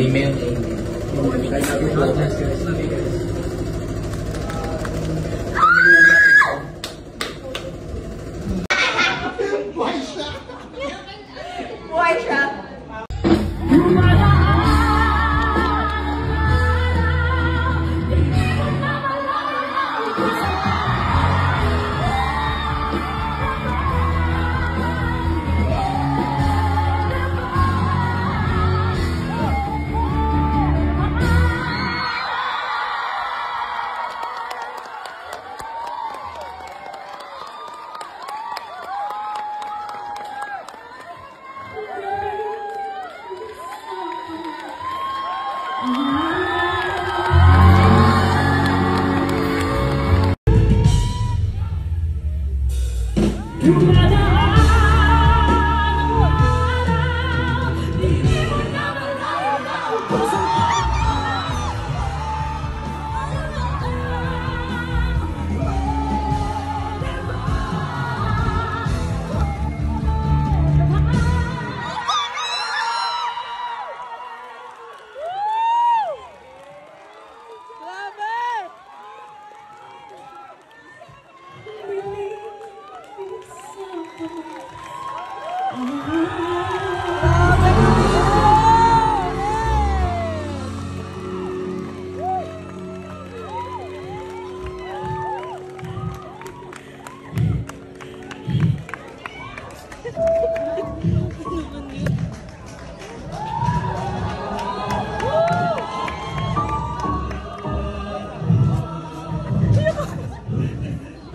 Amen. Buhay siya.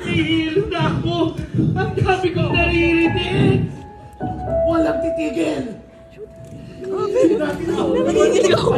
Nahihilo na ako! Ang dami kong naririnig! Walang titigil! Nanginginig ako!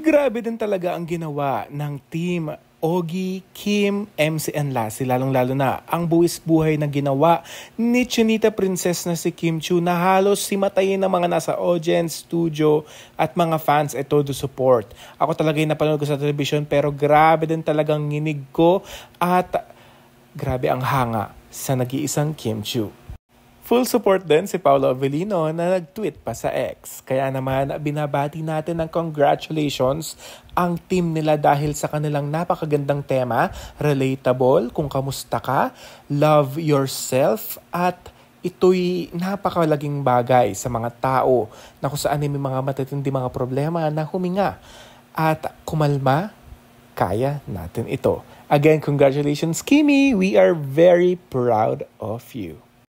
Grabe din talaga ang ginawa ng team Ogie, Kim, MC and Lassie, lalong-lalo na ang buwis buhay na ginawa ni Chinita Princess na si Kim Chiu na halos himatayin ng mga nasa audience, studio at mga fans ay todo support. Ako talaga yung napanood ko sa television pero grabe din talagang nginig ko at grabe ang hanga sa nag-iisang Kim Chiu. Full support din si Paolo Avellino na nag-tweet pa sa X. Kaya naman binabati natin ng congratulations ang team nila dahil sa kanilang napakagandang tema, relatable, kung kamusta ka, love yourself, at ito'y napakalaging bagay sa mga tao na kung saan may mga matitindi mga problema na huminga at kumalma, kaya natin ito. Again, congratulations Kimi! We are very proud of you.